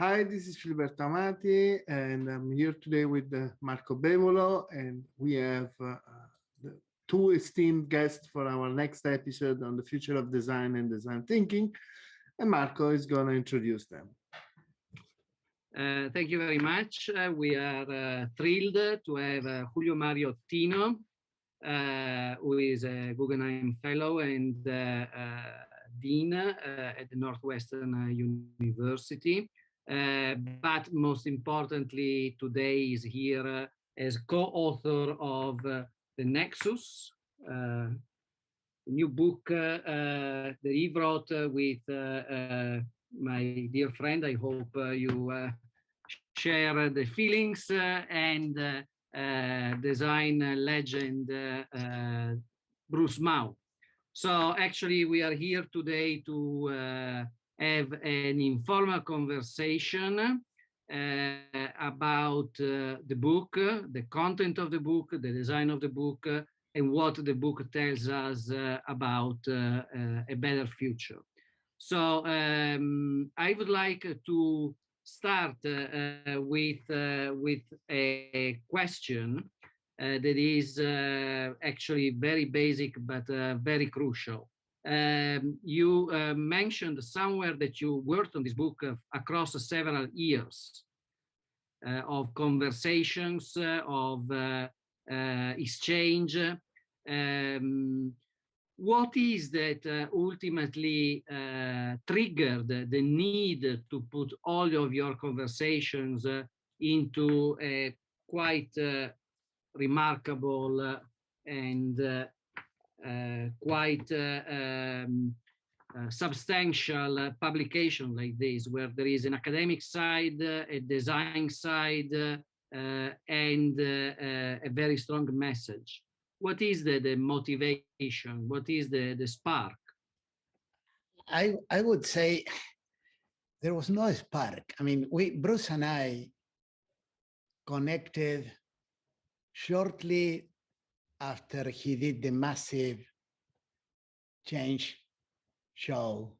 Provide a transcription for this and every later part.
Hi, this is Filiberto Amati, and I'm here today with Marco Bevolo, and we have the two esteemed guests for our next episode on the future of design and design thinking, and Marco is going to introduce them. Thank you very much. We are thrilled to have Julio Mario Ottino, who is a Guggenheim Fellow and Dean at the Northwestern University. But most importantly, today is here as co-author of the Nexus, new book that he wrote with my dear friend. I hope you share the feelings and design legend Bruce Mau. So actually we are here today to have an informal conversation about the book, the content of the book, the design of the book, and what the book tells us about a better future. So I would like to start with a question that is actually very basic but very crucial. You mentioned somewhere that you worked on this book across several years of conversations, of exchange. What is that ultimately triggered the need to put all of your conversations into a quite remarkable and quite substantial publication like this, where there is an academic side, a design side, and a very strong message? What is the motivation? What is the spark? I would say there was no spark. I mean, Bruce and I connected shortly after he did the massive change show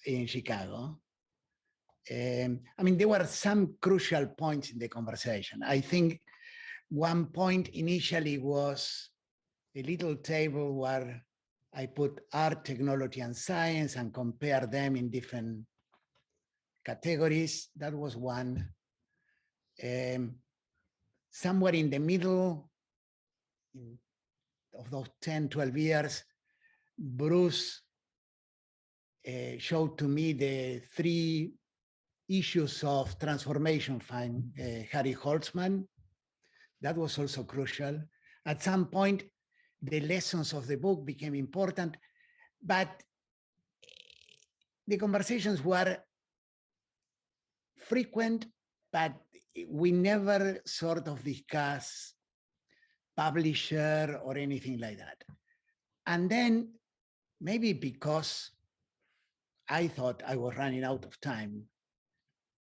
in Chicago. I mean, there were some crucial points in the conversation. I think one point initially was a little table where I put art, technology, and science and compare them in different categories. That was one. Somewhere in the middle of those 10, 12 years, Bruce showed to me the 3 issues of transformation from Harry Holtzman. That was also crucial. At some point, the lessons of the book became important, but the conversations were frequent, but we never sort of discuss publisher or anything like that. And then maybe because I thought I was running out of time,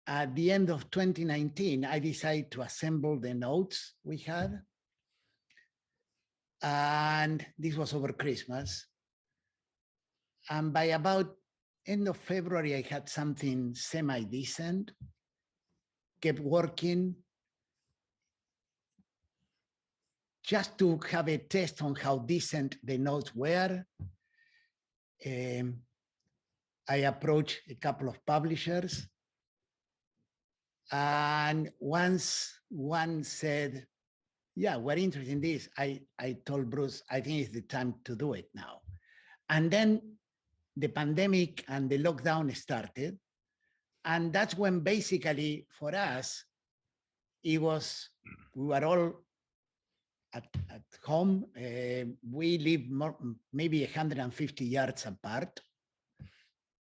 at the end of 2019, I decided to assemble the notes we had. And this was over Christmas. And by about end of February, I had something semi-decent, kept working just to have a test on how decent the notes were. I approached a couple of publishers. And once one said, yeah, we're interested in this, I told Bruce, I think it's the time to do it now. And then the pandemic and the lockdown started. And that's when basically for us, it was, we were all at home. We live maybe 150 yards apart.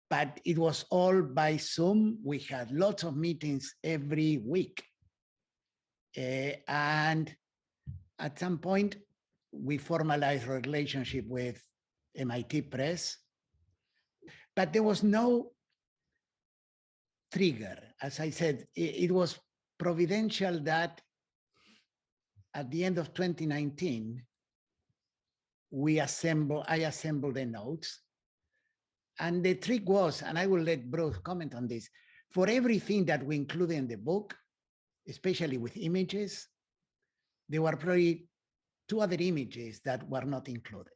But it was all by Zoom. We had lots of meetings every week. And at some point, we formalized a relationship with MIT Press. But there was no trigger. As I said, it was providential that at the end of 2019, I assembled the notes. And the trick was, and I will let Bruce comment on this, for everything that we included in the book, especially with images, there were probably 2 other images that were not included.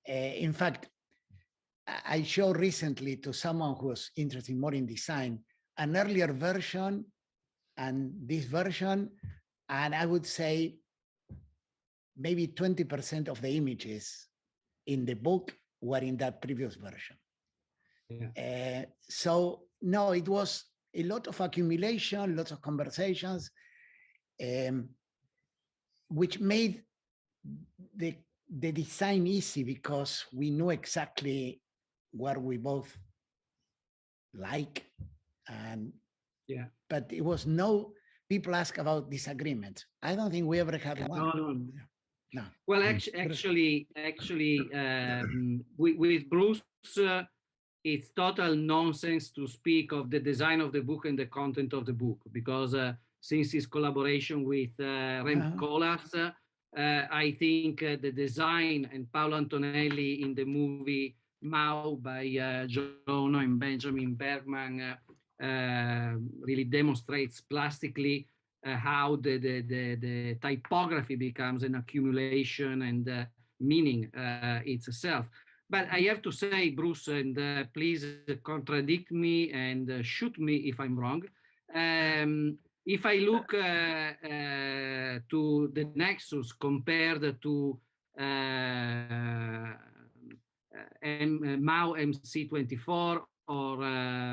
In fact, I showed recently to someone who was interested more in design, an earlier version and this version, and I would say maybe 20% of the images in the book were in that previous version. Yeah. So no, it was a lot of accumulation, lots of conversations, which made the design easy because we knew exactly what we both like. And Yeah. but it was no, people ask about disagreements. I don't think we ever had one. No. Well, actually, with Bruce, it's total nonsense to speak of the design of the book and the content of the book, because since his collaboration with Rem Koolhaas, I think the design and Paolo Antonelli in the movie Mao by Jono and Benjamin Bergman really demonstrates plastically how the typography becomes an accumulation and meaning itself. But I have to say, Bruce, and please contradict me and shoot me if I'm wrong. If I look to the Nexus compared to Mao MC24 or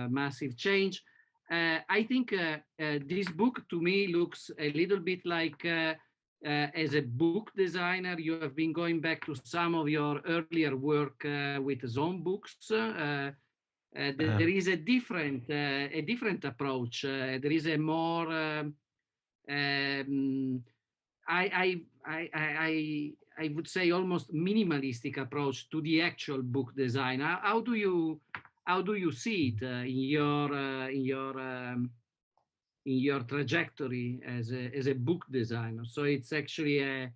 Massive Change, I think this book to me looks a little bit like as a book designer, you have been going back to some of your earlier work with Zone Books. There is a different approach. There is a more I would say almost minimalistic approach to the actual book design. How do you see it in your trajectory as a book designer? So it's actually a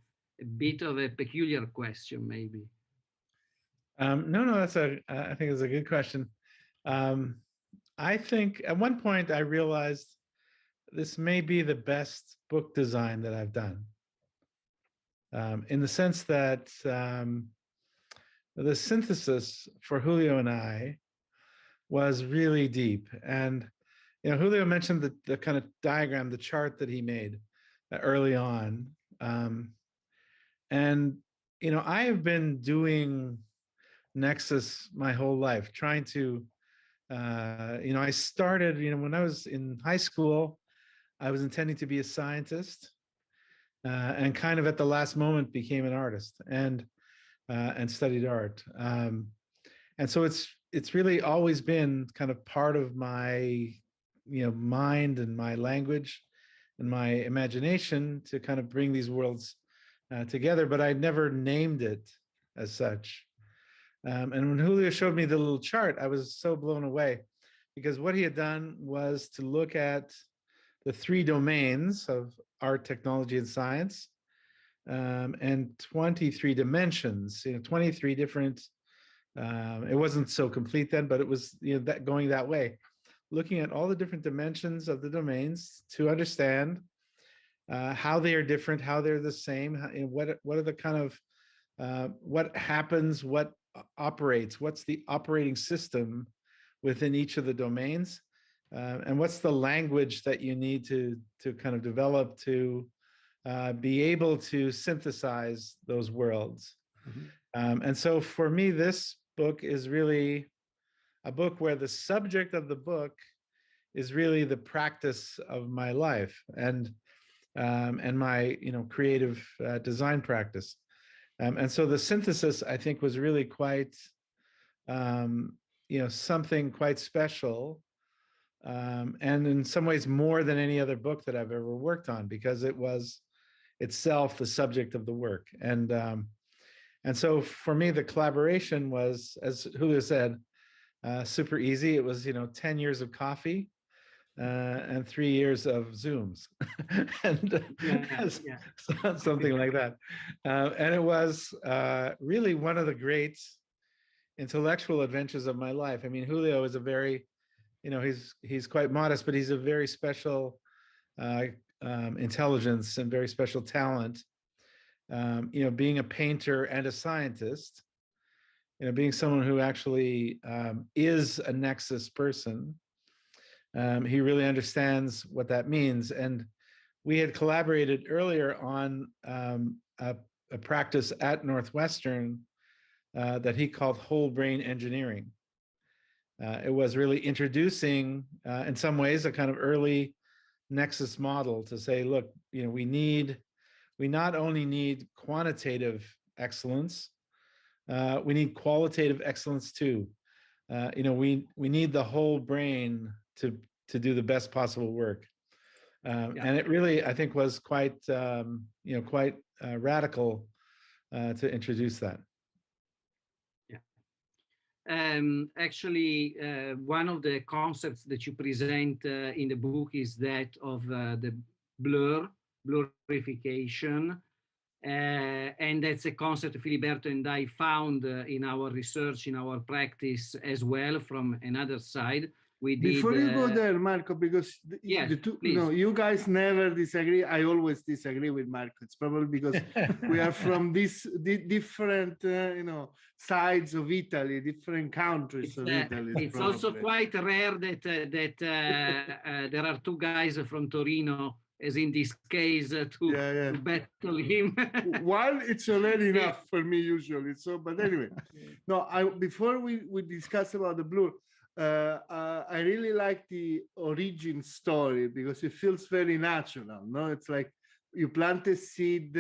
bit of a peculiar question, maybe. No, that's I think it's a good question. I think at one point I realized this may be the best book design that I've done. In the sense that the synthesis for Julio and I was really deep. And Julio mentioned the kind of diagram, the chart that he made early on. And I have been doing Nexus my whole life, trying to, I started, when I was in high school, I was intending to be a scientist, and kind of at the last moment became an artist and studied art. And so it's really always been kind of part of my mind and my language and my imagination to kind of bring these worlds together, but I never named it as such. And when Julio showed me the little chart, I was so blown away, because what he had done was to look at the 3 domains of art, technology, and science, and 23 dimensions, 23 different, it wasn't so complete then, but it was that going that way, looking at all the different dimensions of the domains to understand how they are different, how they're the same, what are the kind of, what happens, what operates, what's the operating system within each of the domains, and what's the language that you need to kind of develop to be able to synthesize those worlds. Mm-hmm. And so for me, this book is really a book where the subject of the book is really the practice of my life and my creative design practice. And so the synthesis, I think, was really quite something quite special, and in some ways more than any other book that I've ever worked on, because it was itself the subject of the work. And so for me, the collaboration was, as Julio said, super easy. It was 10 years of coffee and 3 years of Zooms, and something like that. And it was really one of the great intellectual adventures of my life. I mean, Julio is a very he's quite modest, but he's a very special intelligence and very special talent. Being a painter and a scientist, being someone who actually is a Nexus person, he really understands what that means. And we had collaborated earlier on a practice at Northwestern that he called whole brain engineering. It was really introducing, in some ways, a kind of early Nexus model to say, look, we not only need quantitative excellence, we need qualitative excellence too. We need the whole brain to do the best possible work. And it really, I think, was quite radical to introduce that. Actually, one of the concepts that you present in the book is that of the blurification. And that's a concept Filiberto and I found in our research, in our practice as well from another side. Before you go there, Marco, because you guys never disagree. I always disagree with Marco. It's probably because we are from these different, sides of Italy, different countries of Italy. It's also quite rare that there are two guys from Torino, as in this case, to battle him. One, it's already enough for me usually. So, but anyway, before we discuss about the blur. I really like the origin story because it feels very natural. No, it's like you plant a seed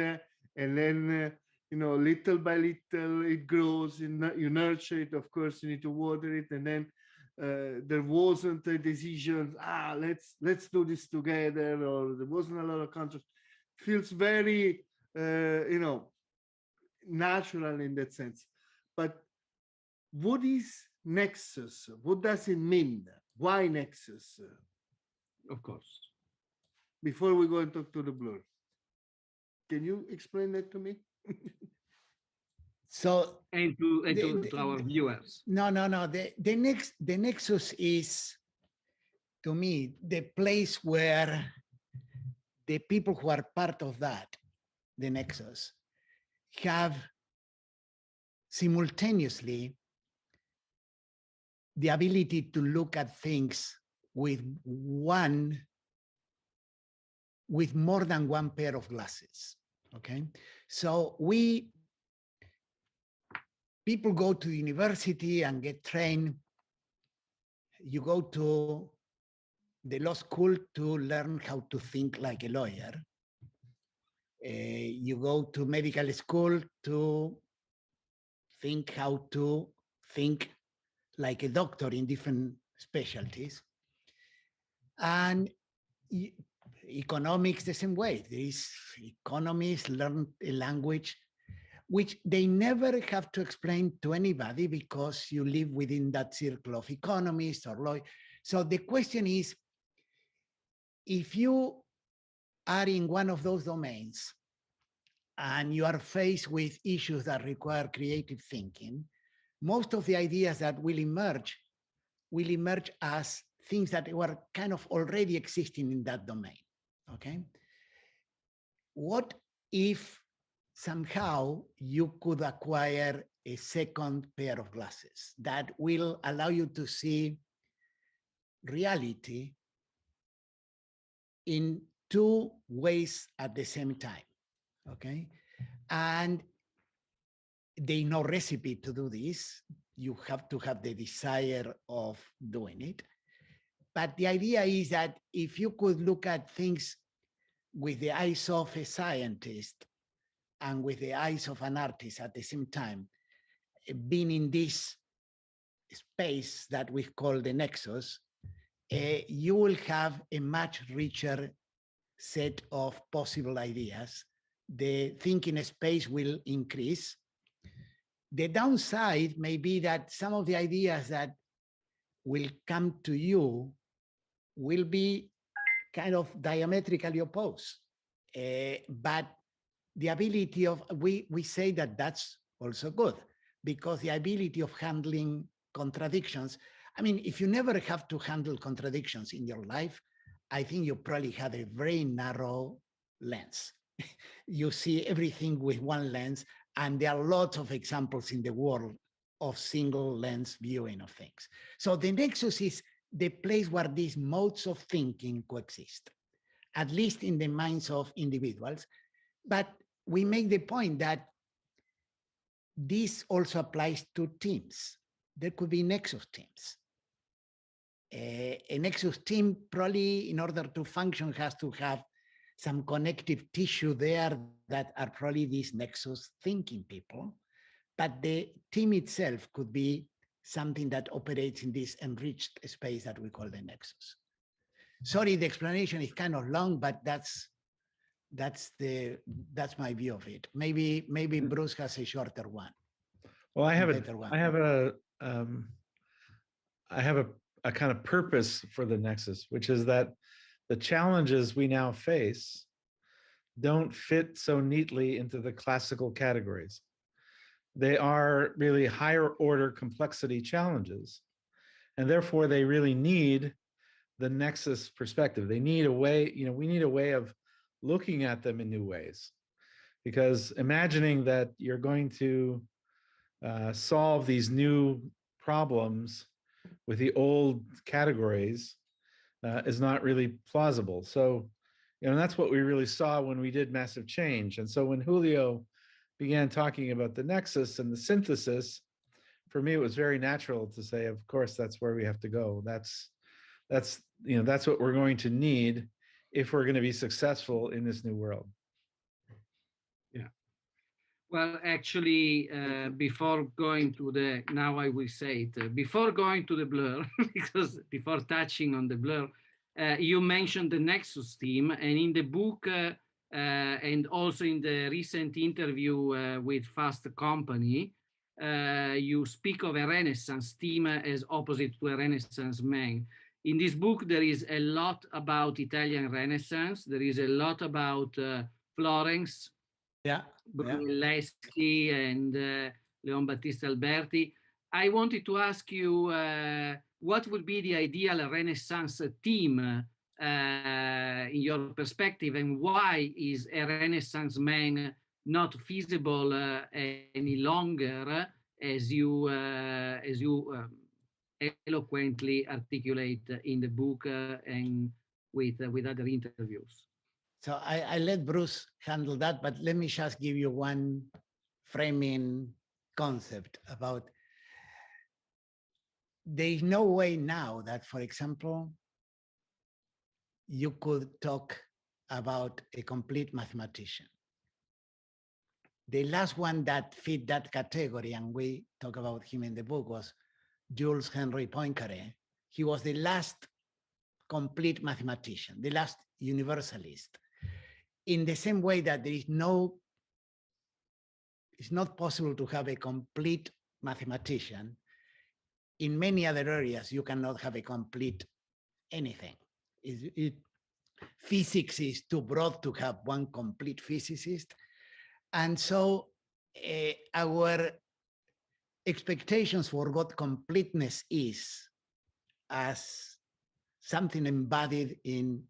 and then little by little it grows. You nurture it. Of course, you need to water it, and then there wasn't a decision. Let's do this together, or there wasn't a lot of contrast. Feels very natural in that sense. But what is Nexus? What does it mean? Why Nexus? Of course. Before we go and talk to the blur, can you explain that to me? So and to our viewers. No. The Nexus is, to me, the place where the people who are part of that, the Nexus, have simultaneously the ability to look at things with more than one pair of glasses. Okay, so people go to university and get trained. You go to the law school to learn how to think like a lawyer. You go to medical school to think how to think like a doctor in different specialties. And economics the same way. These economists learn a language which they never have to explain to anybody because you live within that circle of economists or lawyers. So the question is, if you are in one of those domains and you are faced with issues that require creative thinking, most of the ideas that will emerge as things that were kind of already existing in that domain, okay? What if somehow you could acquire a second pair of glasses that will allow you to see reality in two ways at the same time, okay? And there's no recipe to do this. You have to have the desire of doing it. But the idea is that if you could look at things with the eyes of a scientist and with the eyes of an artist at the same time, being in this space that we call the Nexus, you will have a much richer set of possible ideas. The thinking space will increase. The downside may be that some of the ideas that will come to you will be kind of diametrically opposed. But the ability of, we say that that's also good, because the ability of handling contradictions I mean, if you never have to handle contradictions in your life, I think you probably have a very narrow lens. You see everything with one lens, and there are lots of examples in the world of single lens viewing of things. So the nexus is the place where these modes of thinking coexist, at least in the minds of individuals. But we make the point that this also applies to teams. There could be nexus teams. A nexus team probably, in order to function, has to have some connective tissue there that are probably these nexus thinking people. But the team itself could be something that operates in this enriched space that we call the nexus. Sorry, the explanation is kind of long, but that's my view of it. Maybe Bruce has a shorter one. Well, I have a kind of purpose for the nexus, which is that the challenges we now face don't fit so neatly into the classical categories. They are really higher order complexity challenges, and therefore they really need the nexus perspective. They need a way, we need a way of looking at them in new ways, because imagining that you're going to solve these new problems with the old categories is not really plausible. So, that's what we really saw when we did massive change. And so when Julio began talking about the nexus and the synthesis, for me, it was very natural to say, of course, that's where we have to go. That's what we're going to need if we're going to be successful in this new world. Yeah. Well, actually, before going to the, now I will say it, before going to the blur, because before touching on the blur, you mentioned the Nexus team, and in the book, and also in the recent interview with Fast Company, you speak of a Renaissance team as opposite to a Renaissance man. In this book, there is a lot about Italian Renaissance. There is a lot about Florence, Brunelleschi, and Leon Battista Alberti. I wanted to ask you, what would be the ideal Renaissance team in your perspective, and why is a Renaissance man not feasible any longer, as you eloquently articulate in the book and with other interviews? So I let Bruce handle that, but let me just give you one framing concept about, there is no way now that, for example, you could talk about a complete mathematician. The last one that fit that category, and we talk about him in the book, was Jules Henry Poincaré. He was the last complete mathematician, the last universalist. In the same way that it's not possible to have a complete mathematician, in many other areas, you cannot have a complete anything. Physics is too broad to have one complete physicist. And so our expectations for what completeness is as something embodied in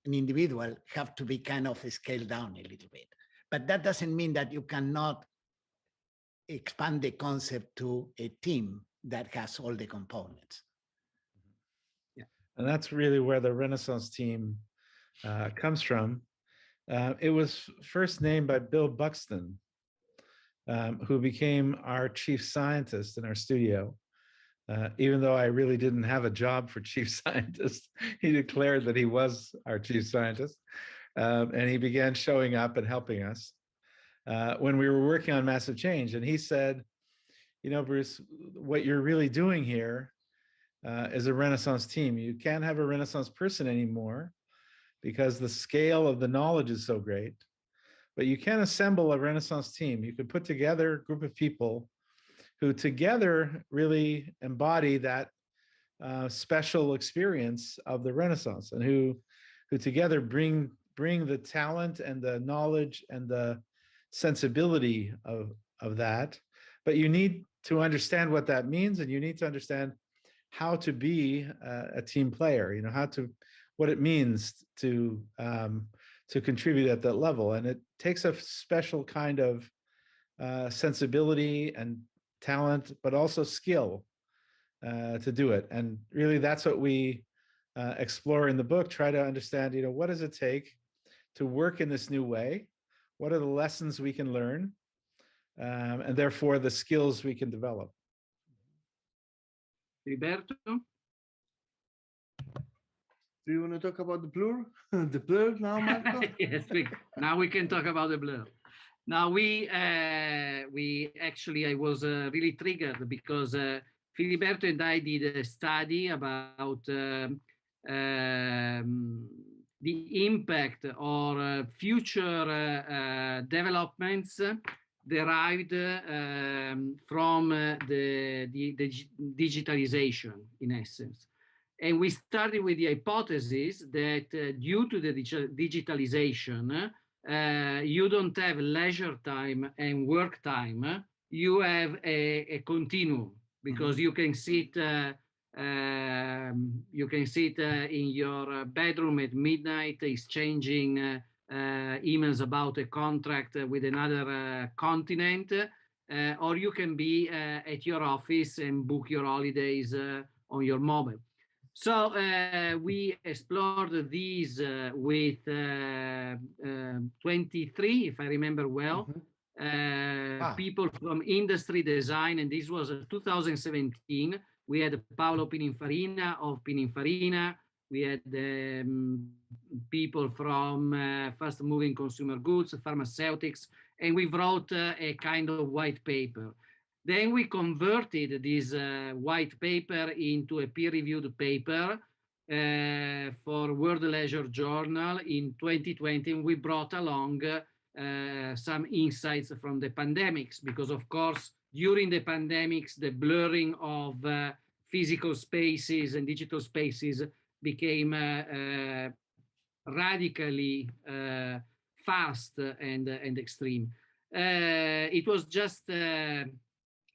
an individual have to be kind of scaled down a little bit. But that doesn't mean that you cannot expand the concept to a team that has all the components. Yeah. And that's really where the Renaissance team comes from. It was first named by Bill Buxton, who became our chief scientist in our studio. Even though I really didn't have a job for chief scientist, he declared that he was our chief scientist. And he began showing up and helping us when we were working on massive change. And he said, Bruce, what you're really doing here is a Renaissance team. You can't have a Renaissance person anymore because the scale of the knowledge is so great. But you can assemble a Renaissance team. You could put together a group of people who together really embody that special experience of the Renaissance, and who together bring the talent and the knowledge and the sensibility of that. But you need to understand what that means, and you need to understand how to be a team player, what it means to contribute at that level. And it takes a special kind of sensibility and talent, but also skill to do it. And really that's what we explore in the book, try to understand, what does it take to work in this new way? What are the lessons we can learn? And therefore the skills we can develop. Filiberto? Do you want to talk about the blur? The blur now, Marco? Yes, now we can talk about the blur. Now we actually, I was really triggered because Filiberto and I did a study about the impact or future developments derived from the digitalization, in essence. And we started with the hypothesis that due to the digitalization, you don't have leisure time and work time. You have a continuum, because you can sit in your bedroom at midnight exchanging emails about a contract with another continent, or you can be at your office and book your holidays on your mobile. So we explored these with 23, if I remember well, people from industry design, and this was 2017. We had Paolo Pininfarina of Pininfarina. We had people from fast moving consumer goods, pharmaceutics, and we wrote a kind of white paper. Then we converted this white paper into a peer-reviewed paper for World Leisure Journal in 2020, and we brought along some insights from the pandemics, because of course, during the pandemics, the blurring of physical spaces and digital spaces became radically fast and extreme. It was just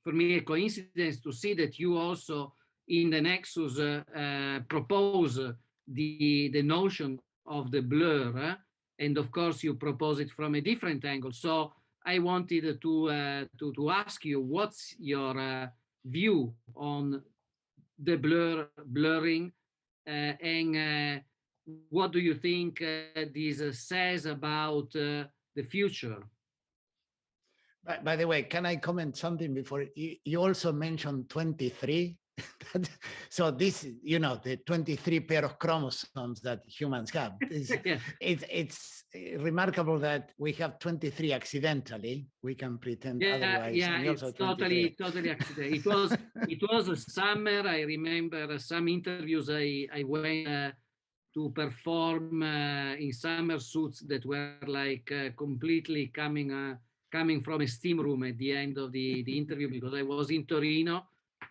for me a coincidence to see that you also in the Nexus propose the notion of the blur, and of course you propose it from a different angle. So I wanted to ask you, what's your view on the blurring, and what do you think this says about the future? By the way, can I comment something before? You also mentioned 23. So this, the 23 pair of chromosomes that humans have. It's remarkable that we have 23 accidentally. We can pretend otherwise. Yeah, it's totally accidental. It was a summer. I remember some interviews I went to perform in summer suits that were like completely coming from a steam room at the end of the interview, because I was in Torino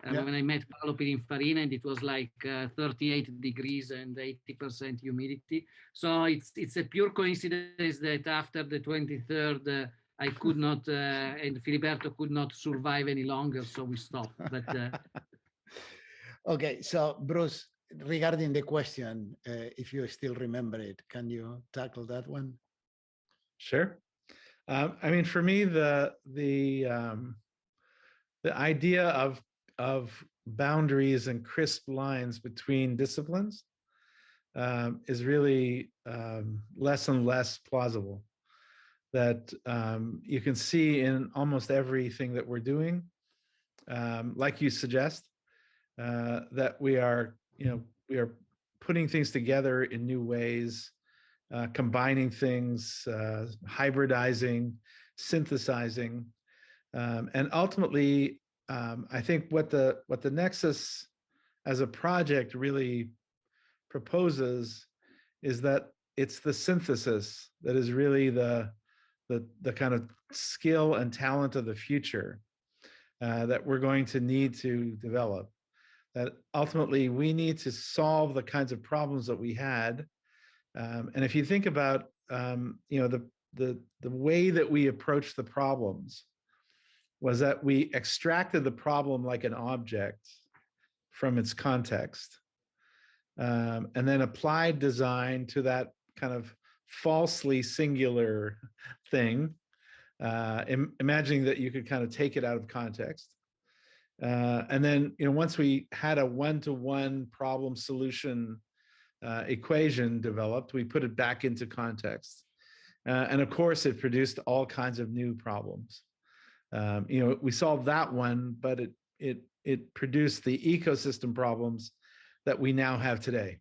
when I met Paolo Pininfarina, and it was like 38 degrees and 80% humidity. So it's a pure coincidence that after the 23rd, I could not, and Filiberto could not survive any longer, so we stopped. But okay, so Bruce, regarding the question, if you still remember it, can you tackle that one? Sure. I mean, for me, the idea of boundaries and crisp lines between disciplines is really less and less plausible. That you can see in almost everything that we're doing, like you suggest, that we are putting things together in new ways. Combining things, hybridizing, synthesizing, and ultimately, I think what the Nexus as a project really proposes is that it's the synthesis that is really the kind of skill and talent of the future that we're going to need to develop. That ultimately we need to solve the kinds of problems that we had. And if you think about, the way that we approached the problems was that we extracted the problem like an object, from its context, and then applied design to that kind of falsely singular thing, imagining that you could kind of take it out of context. And then, once we had a one-to-one problem solution equation developed, we put it back into context. And of course, it produced all kinds of new problems. We solved that one, but it produced the ecosystem problems that we now have today.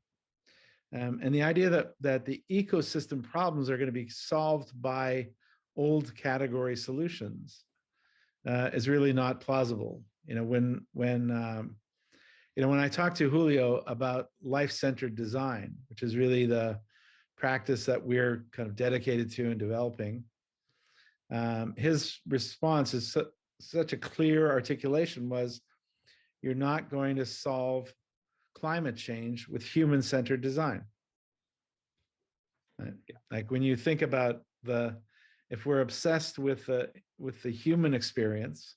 And the idea that the ecosystem problems are going to be solved by old category solutions is really not plausible. When I talk to Julio about life-centered design, which is really the practice that we're kind of dedicated to and developing, his response is such a clear articulation was, you're not going to solve climate change with human-centered design. Like when you think about if we're obsessed with the human experience,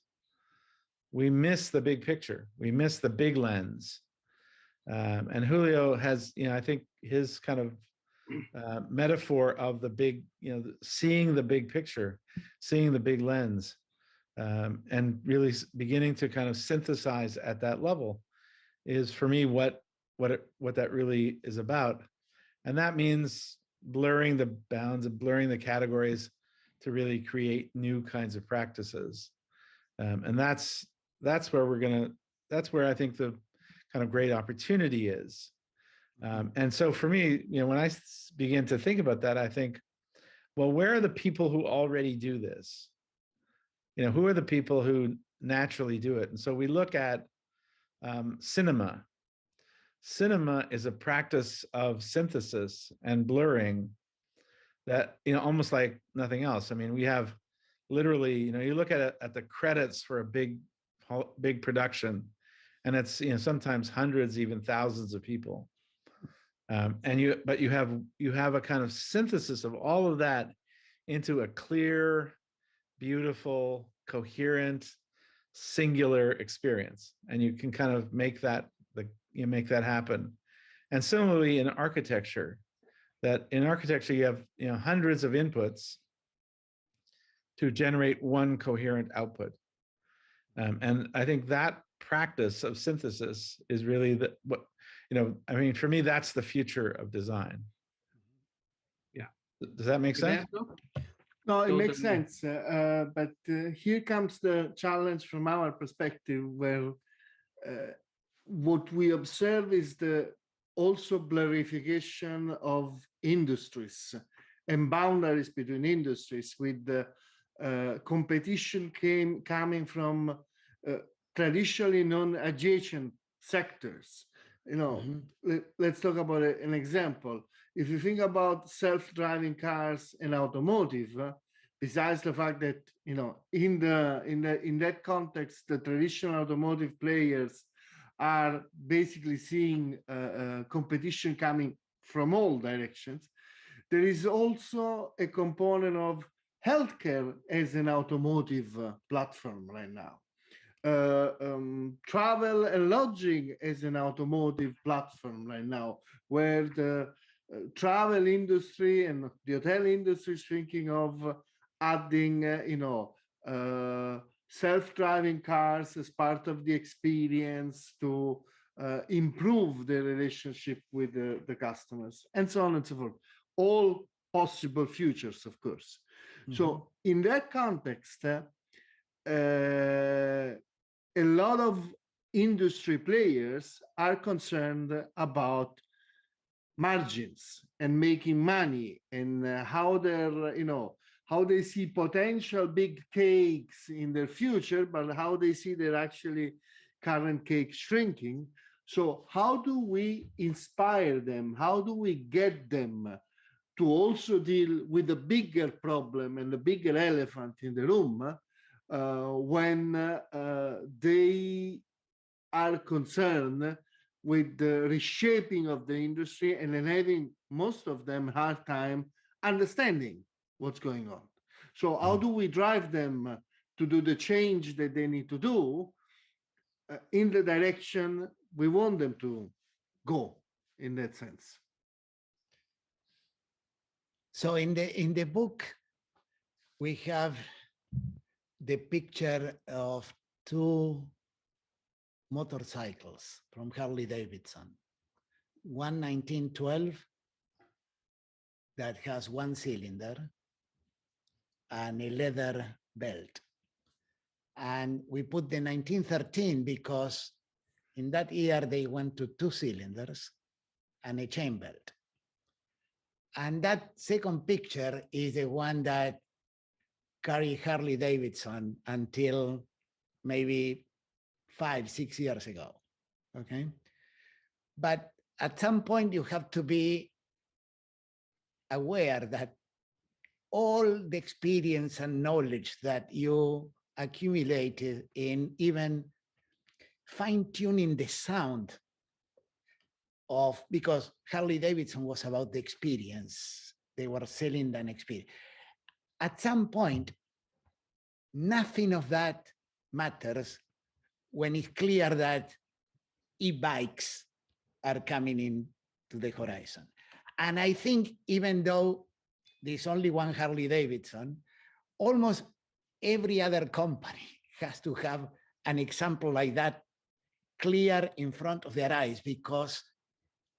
we miss the big picture. We miss the big lens. And Julio has, I think his kind of metaphor of the big, seeing the big picture, seeing the big lens, and really beginning to kind of synthesize at that level is, for me, what that really is about. And that means blurring the bounds and blurring the categories to really create new kinds of practices. And that's where I think the kind of great opportunity is. And so for me, when I begin to think about that, I think, well, where are the people who already do this? Who are the people who naturally do it? And so we look at cinema. Cinema is a practice of synthesis and blurring that, almost like nothing else. I mean, we have literally, you look at the credits for a big production, and it's, sometimes hundreds, even thousands of people. But you have a kind of synthesis of all of that into a clear, beautiful, coherent, singular experience, and you can kind of make that happen. And similarly in architecture, you have hundreds of inputs to generate one coherent output. And I think that practice of synthesis is really for me, that's the future of design. Yeah. Does that make sense? No, it makes sense. But here comes the challenge from our perspective, where what we observe is the also blurrification of industries and boundaries between industries, with the competition coming from traditionally non-adjacent sectors. Let's talk about an example. If you think about self-driving cars and automotive, besides the fact that in that context, the traditional automotive players are basically seeing competition coming from all directions, there is also a component of healthcare as an automotive platform right now. Travel and lodging as an automotive platform right now, where the travel industry and the hotel industry is thinking of adding, self-driving cars as part of the experience to improve the relationship with the customers, and so on and so forth. All possible futures, of course. Mm-hmm. So in that context, a lot of industry players are concerned about margins and making money, and how they see potential big cakes in their future, but how they see their actually current cake shrinking. So how do we inspire them? How do we get them to also deal with the bigger problem and the bigger elephant in the room when they are concerned with the reshaping of the industry, and then having most of them hard time understanding what's going on? So how do we drive them to do the change that they need to do in the direction we want them to go in that sense. So in the book, we have the picture of two motorcycles from Harley Davidson. One 1912 that has one cylinder and a leather belt. And we put the 1913 because in that year they went to two cylinders and a chain belt. And that second picture is the one that carried Harley Davidson until maybe 5-6 years ago, okay? But at some point you have to be aware that all the experience and knowledge that you accumulated in even fine-tuning the sound of, because Harley Davidson was about the experience. They were selling an experience. At some point, nothing of that matters when it's clear that e-bikes are coming in to the horizon. And I think even though there's only one Harley Davidson, almost every other company has to have an example like that clear in front of their eyes, because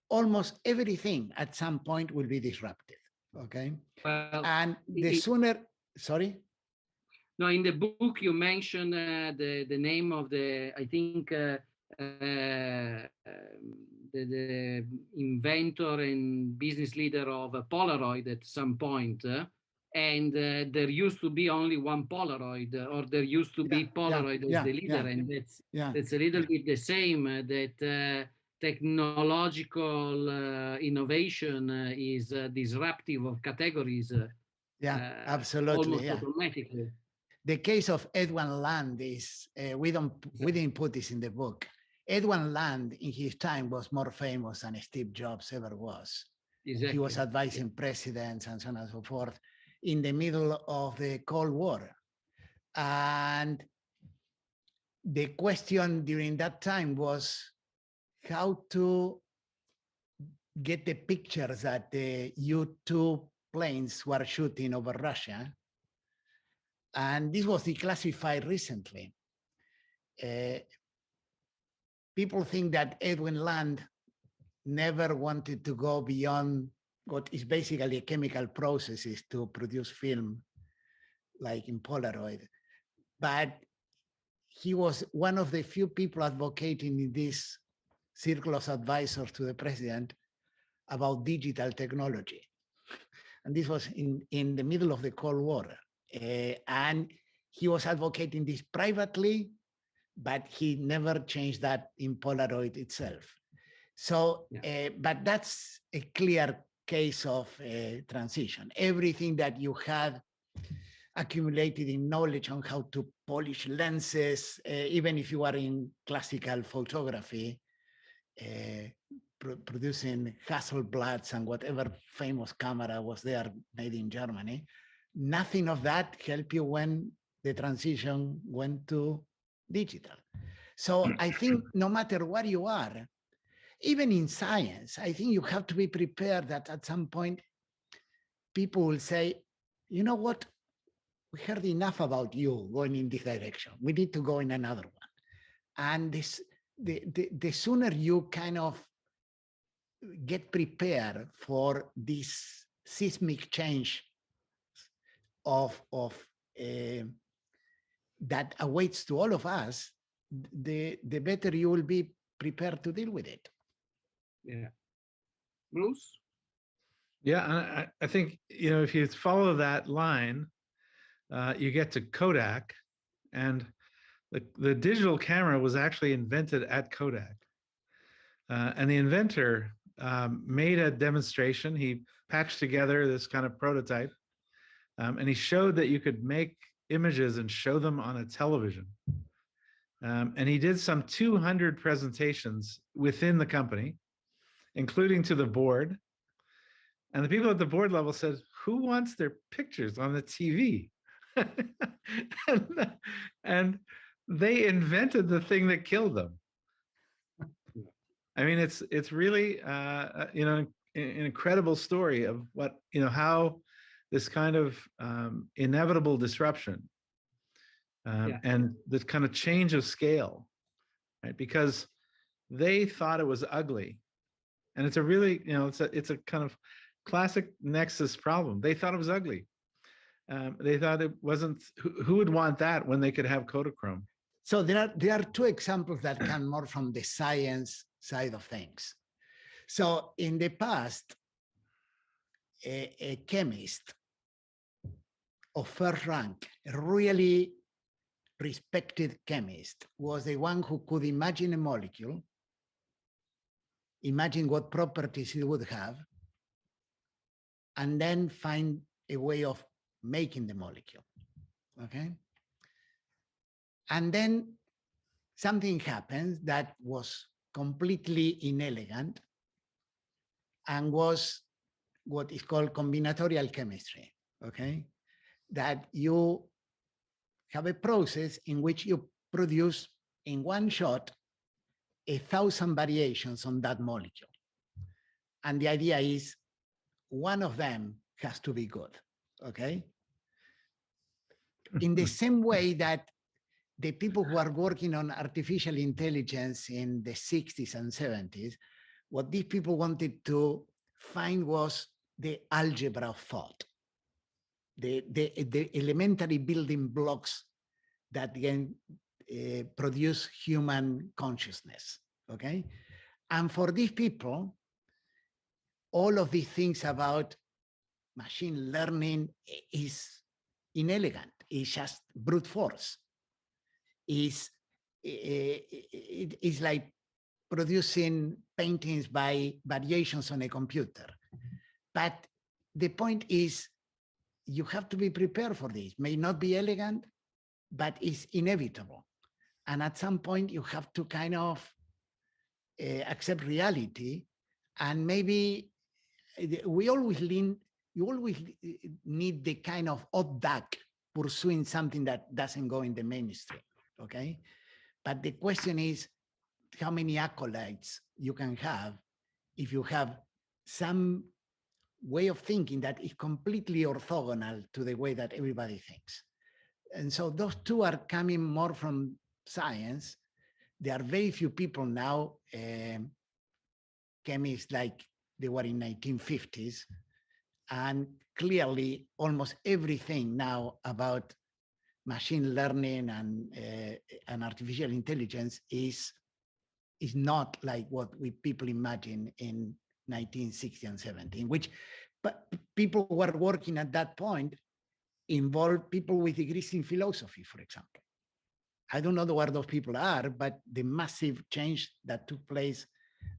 almost everything at some point will be disrupted, okay? Well, and the sooner, sorry? No, in the book you mentioned the name of the, I think, the inventor and business leader of a Polaroid at some point, and there used to be only one Polaroid, or there used to be Polaroid as the leader, and that's a little bit the same, that technological innovation is disruptive of categories. Absolutely. Almost automatically. The case of Edwin Land is, we didn't put this in the book. Edwin Land in his time was more famous than Steve Jobs ever was. Exactly. He was advising presidents and so on and so forth in the middle of the Cold War. And the question during that time was how to get the pictures that the U-2 planes were shooting over Russia. And this was declassified recently. People think that Edwin Land never wanted to go beyond what is basically a chemical processes to produce film, like in Polaroid. But he was one of the few people advocating in this circle of advisors to the president about digital technology. And this was in the middle of the Cold War. And he was advocating this privately, but he never changed that in Polaroid itself. So, but that's a clear case of transition. Everything that you had accumulated in knowledge on how to polish lenses, even if you are in classical photography, producing Hasselblads and whatever famous camera was there made in Germany, nothing of that helped you when the transition went to digital. So I think no matter where you are, even in science, I think you have to be prepared that at some point people will say, you know what, we heard enough about you going in this direction. We need to go in another one. And this, the sooner you kind of get prepared for this seismic change of that awaits to all of us, the better you will be prepared to deal with it. Yeah. Bruce? Yeah, I think, you know, if you follow that line, you get to Kodak, and the digital camera was actually invented at Kodak. And the inventor made a demonstration. He patched together this kind of prototype, and he showed that you could make images and show them on a television. And he did some 200 presentations within the company, including to the board. And the people at the board level said, who wants their pictures on the TV? and they invented the thing that killed them. I mean, it's really an incredible story of what, how this kind of inevitable disruption and this kind of change of scale, right? Because they thought it was ugly, and it's a really, it's a kind of classic Nexus problem. They thought it was ugly. They thought it wasn't. Who would want that when they could have Kodachrome? So there are two examples that come more from the science side of things. So in the past, a chemist of first rank, a really respected chemist, was the one who could imagine a molecule, imagine what properties it would have, and then find a way of making the molecule, okay? And then something happens that was completely inelegant and was what is called combinatorial chemistry, okay? That you have a process in which you produce in one shot 1,000 variations on that molecule. And the idea is one of them has to be good, okay? In the same way that the people who are working on artificial intelligence in the 60s and 70s, what these people wanted to find was the algebra of thought, the elementary building blocks that can produce human consciousness, okay? And for these people, all of these things about machine learning is inelegant. It's just brute force. It's like producing paintings by variations on a computer. But the point is, you have to be prepared for this. May not be elegant, but it's inevitable. And at some point, you have to kind of accept reality. And maybe you always need the kind of odd duck pursuing something that doesn't go in the mainstream, okay? But the question is how many acolytes you can have if you have some way of thinking that is completely orthogonal to the way that everybody thinks. And so those two are coming more from science. There are very few people now, chemists like they were in 1950s, and clearly almost everything now about machine learning and artificial intelligence is not like what people imagine in 1960 and 70, which but people who were working at that point involved people with degrees in philosophy, for example. I don't know where those people are, but the massive change that took place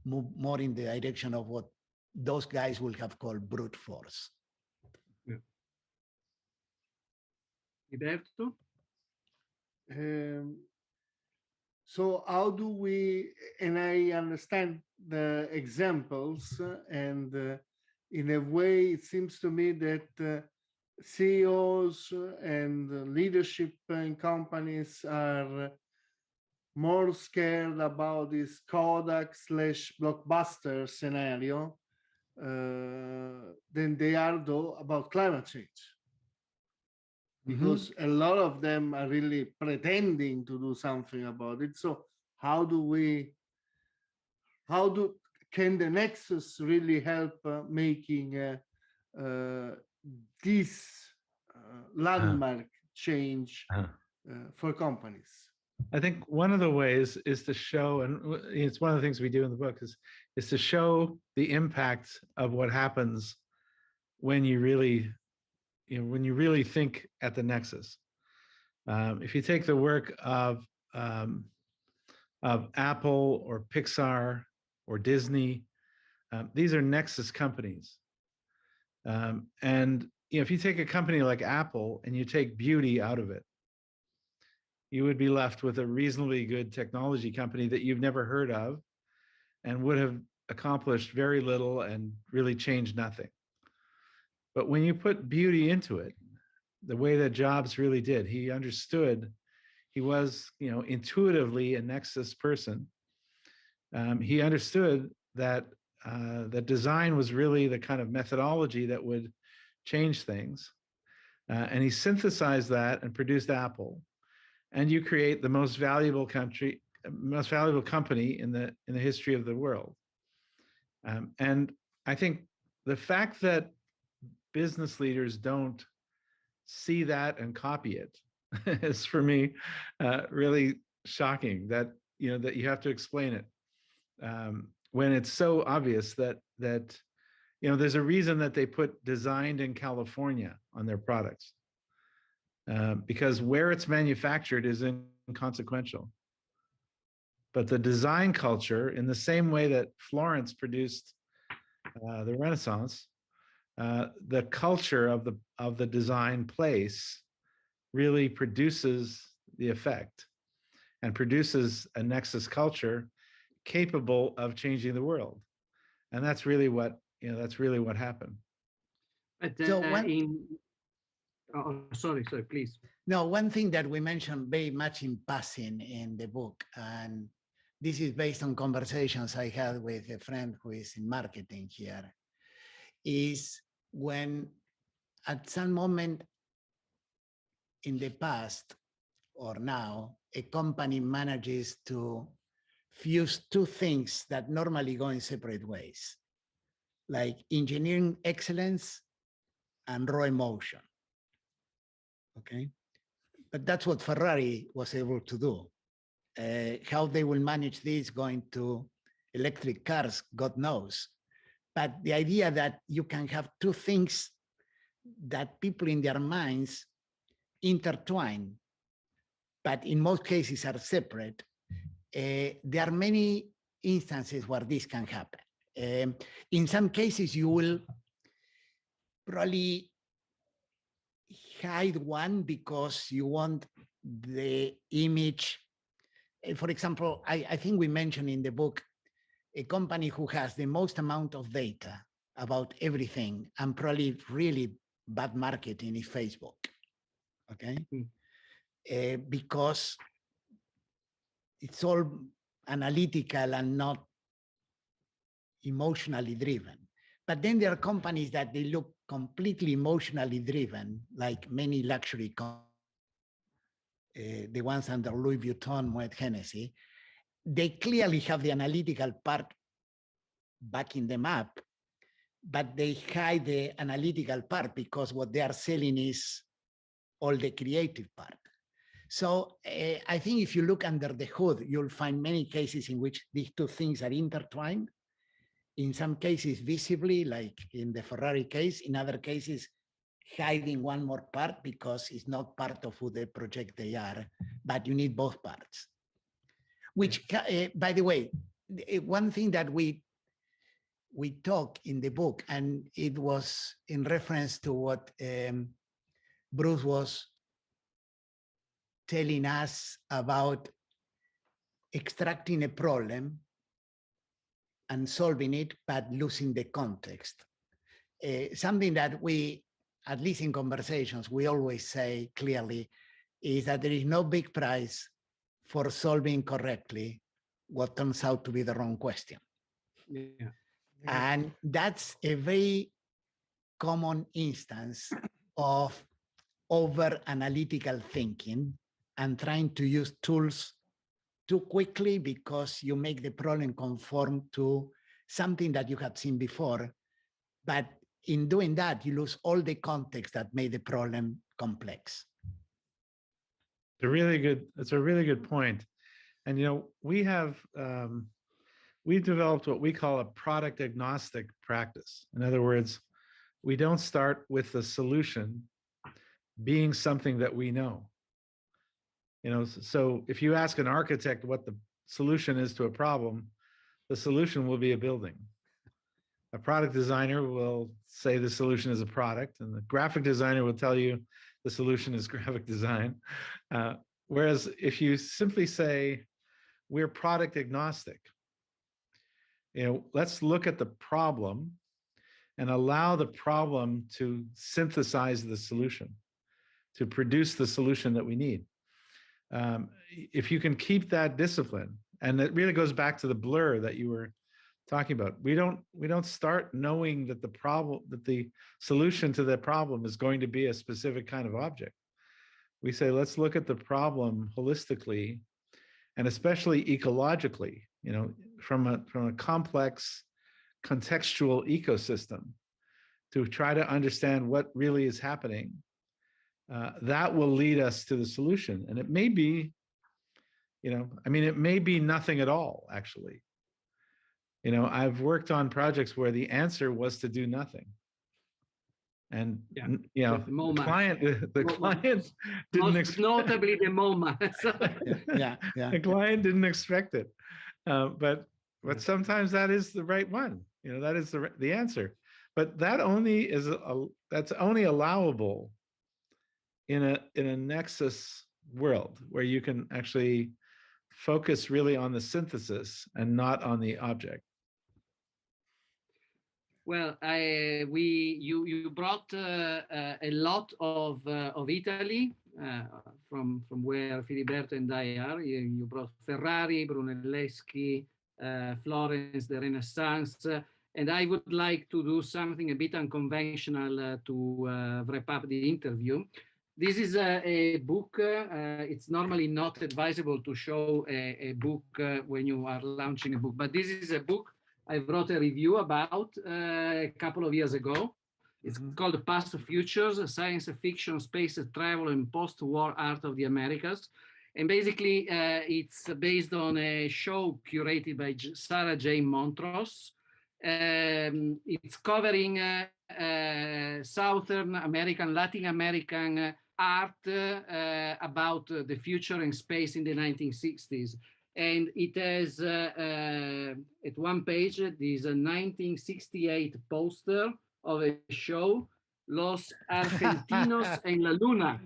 moved more in the direction of what those guys will have called brute force. Yeah. Filiberto? So how do we, and I understand the examples, and in a way, it seems to me that CEOs and leadership in companies are more scared about this Kodak/blockbuster scenario than they are, though, about climate change. Because a lot of them are really pretending to do something about it. So can the Nexus really help making this landmark change for companies? I think one of the ways is to show, and it's one of the things we do in the book, is to show the impact of what happens when you really think at the Nexus. If you take the work of Apple or Pixar or Disney, these are Nexus companies. And if you take a company like Apple and you take beauty out of it, you would be left with a reasonably good technology company that you've never heard of and would have accomplished very little and really changed nothing. But when you put beauty into it, the way that Jobs really did, he understood he was, intuitively a Nexus person. He understood that that design was really the kind of methodology that would change things. And he synthesized that and produced Apple. And you create the most valuable company in the history of the world. And I think the fact that business leaders don't see that and copy it is, for me, really shocking. That that you have to explain it when it's so obvious that there's a reason that they put designed in California on their products, because where it's manufactured is inconsequential. But the design culture, in the same way that Florence produced the Renaissance, the culture of the design place really produces the effect and produces a Nexus culture capable of changing the world. And that's really what happened. But So sorry, please. No, one thing that we mentioned very much in passing in the book, and this is based on conversations I had with a friend who is in marketing here, is when at some moment in the past or now, a company manages to fuse two things that normally go in separate ways, like engineering excellence and raw emotion. Okay, but that's what Ferrari was able to do. How they will manage this going to electric cars, God knows. But the idea that you can have two things that people in their minds intertwine, but in most cases are separate, there are many instances where this can happen. In some cases, you will probably hide one because you want the image. For example, I think we mentioned in the book a company who has the most amount of data about everything and probably really bad marketing is Facebook. Okay, because it's all analytical and not emotionally driven. But then there are companies that they look completely emotionally driven, like many luxury companies, the ones under Louis Vuitton, Moet Hennessy. They clearly have the analytical part backing them up, but they hide the analytical part because what they are selling is all the creative part. So I think if you look under the hood, you'll find many cases in which these two things are intertwined. In some cases visibly, like in the Ferrari case, in other cases, hiding one more part because it's not part of who they project they are, but you need both parts. Which, by the way, one thing that we talk in the book, and it was in reference to what Bruce was telling us about extracting a problem and solving it, but losing the context. Something that we, at least in conversations, we always say clearly is that there is no big prize for solving correctly what turns out to be the wrong question. Yeah. And that's a very common instance of over analytical thinking and trying to use tools too quickly because you make the problem conform to something that you had seen before. But in doing that, you lose all the context that made the problem complex. It's a really good point. And we've developed what we call a product agnostic practice. In other words, we don't start with the solution being something that we know. So if you ask an architect what the solution is to a problem, the solution will be a building. A product designer will say the solution is a product, and the graphic designer will tell you the solution is graphic design. Whereas if you simply say, we're product agnostic, let's look at the problem and allow the problem to synthesize the solution, to produce the solution that we need. if you can keep that discipline, and it really goes back to the blur that you were talking about. We don't start knowing that the solution to the problem is going to be a specific kind of object. We say, let's look at the problem holistically, and especially ecologically, from a complex contextual ecosystem, to try to understand what really is happening. That will lead us to the solution. And it may be, it may be nothing at all, actually. I've worked on projects where the answer was to do nothing. And, the client didn't notably the MoMA. Yeah. The client didn't expect it. But sometimes that is the right one. That is the answer. But that that's only allowable in a Nexus world, where you can actually focus really on the synthesis and not on the object. Well, you brought a lot of Italy from where Filiberto and I are. You brought Ferrari, Brunelleschi, Florence, the Renaissance, and I would like to do something a bit unconventional to wrap up the interview. This is a book. It's normally not advisable to show a book when you are launching a book, but this is a book I wrote a review about a couple of years ago. It's called Past Futures, Science Fiction, Space Travel, and Post-War Art of the Americas. And basically, it's based on a show curated by Sarah J. Montrose. It's covering Southern American, Latin American art about the future and space in the 1960s. And it has, at one page, this 1968 poster of a show, Los Argentinos en la Luna,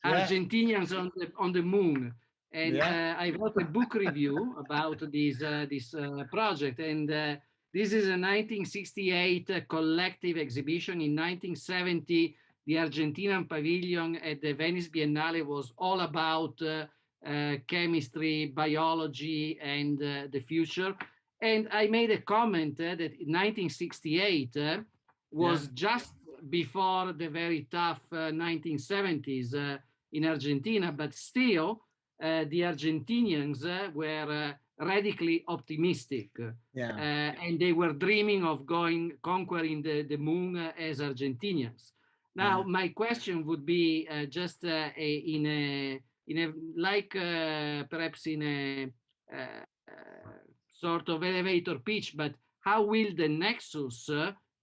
Argentinians on the moon. And I wrote a book review about this project. And this is a 1968 collective exhibition. In 1970, the Argentinian pavilion at the Venice Biennale was all about chemistry, biology, and the future. And I made a comment that in 1968 was just before the very tough 1970s in Argentina, but still the Argentinians were radically optimistic. And they were dreaming of conquering the moon as Argentinians. Now, my question would be just perhaps in a sort of elevator pitch, but how will the Nexus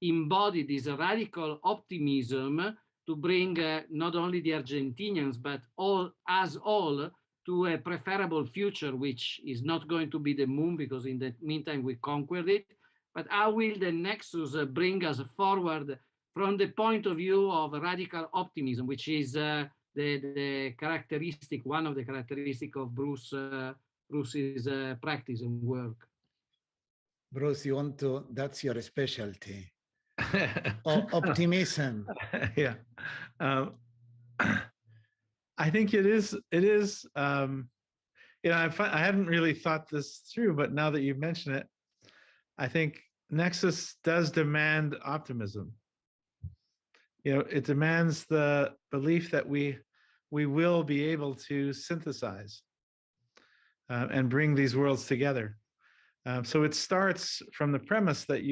embody this radical optimism to bring not only the Argentinians, but us all to a preferable future, which is not going to be the moon, because in the meantime we conquered it, but how will the Nexus bring us forward from the point of view of radical optimism, which is the characteristic, one of the characteristics of Bruce's practice and work. Bruce, that's your specialty. Optimism. Yeah. I think it is, I hadn't really thought this through, but now that you've mentioned it, I think Nexus does demand optimism. It demands the belief that we will be able to synthesize and bring these worlds together. So it starts from the premise that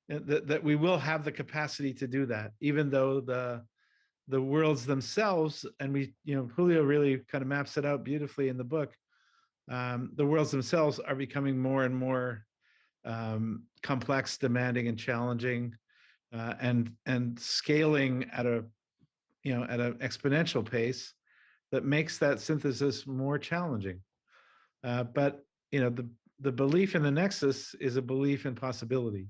that we will have the capacity to do that, even though the worlds themselves, and Julio really kind of maps it out beautifully in the book. The worlds themselves are becoming more and more complex, demanding, and challenging, and scaling at an exponential pace that makes that synthesis more challenging. But the belief in the Nexus is a belief in possibility,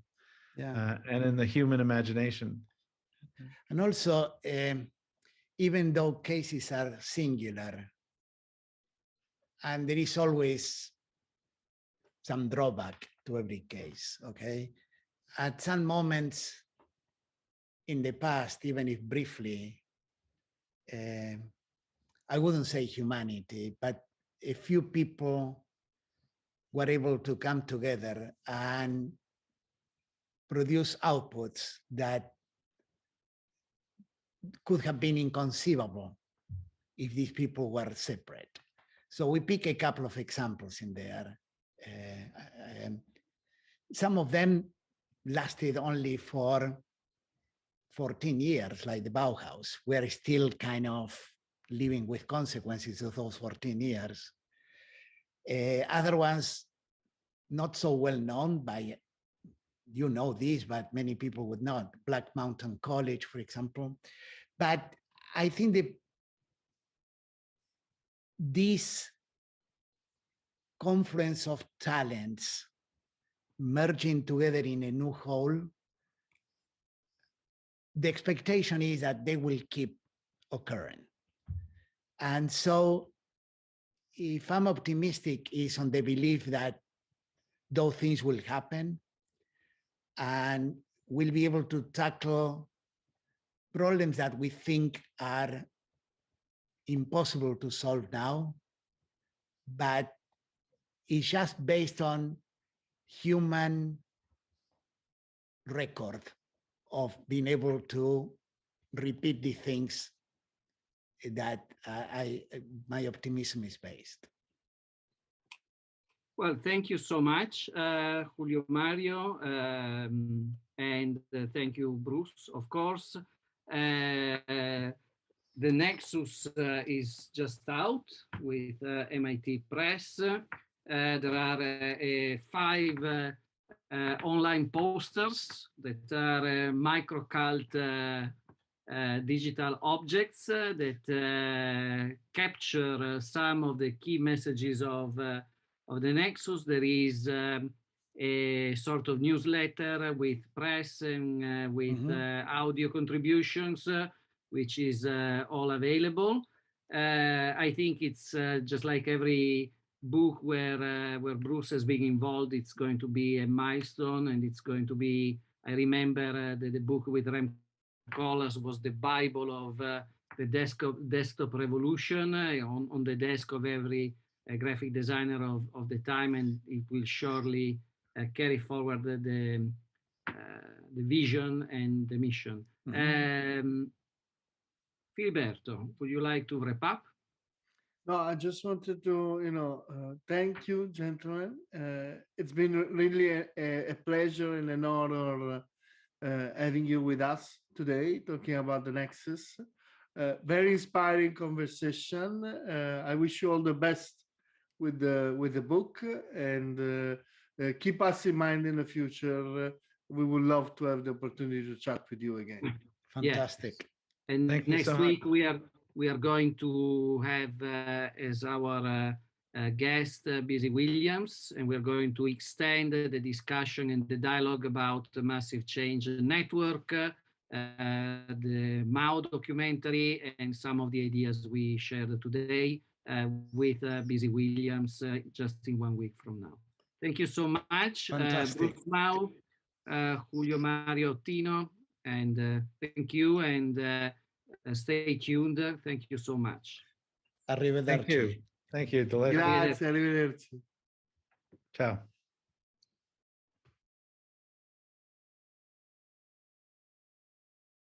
and in the human imagination. And also, even though cases are singular, and there is always some drawback to every case, okay? At some moments in the past, even if briefly, I wouldn't say humanity, but a few people were able to come together and produce outputs that could have been inconceivable if these people were separate. So we pick a couple of examples in there. Some of them lasted only for 14 years, like the Bauhaus. We're still kind of living with consequences of those 14 years. Other ones, not so well known by, you know this, but many people would not. Black Mountain College, for example. But I think that this confluence of talents merging together in a new whole, the expectation is that they will keep occurring. And so if I'm optimistic, is on the belief that those things will happen and we'll be able to tackle problems that we think are impossible to solve now, but it's just based on human record of being able to repeat the things that my optimism is based. Well, thank you so much, Julio Mario, and thank you, Bruce, of course. The Nexus is just out with MIT Press. There are 5 online posters that are microcult digital objects that capture some of the key messages of the Nexus. There is a sort of newsletter with press and with audio contributions, which is all available. I think it's just like every book where Bruce has been involved, it's going to be a milestone, and it's going to be, I remember the book with Rem Koolhaas was the Bible of the desktop revolution on the desk of every graphic designer of the time, and it will surely carry forward the vision and the mission. Filiberto, would you like to wrap up? No, I just wanted to, thank you, gentlemen. It's been really a pleasure and an honor having you with us today, talking about the Nexus. Very inspiring conversation. I wish you all the best with the book, and keep us in mind in the future. We would love to have the opportunity to chat with you again. Fantastic. Yes. And Thank you next so week we are going to have as our guest Busy Williams, and we're going to extend the discussion and the dialogue about the Massive Change Network, the Mao documentary, and some of the ideas we shared today with Busy Williams just in 1 week from now. Thank you so much, Bruce Mao, Julio Mario Ottino, and thank you, and stay tuned. Thank you so much. Arrivederci. Thank you. Thank you. Delicious. Grazie, arrivederci. Ciao.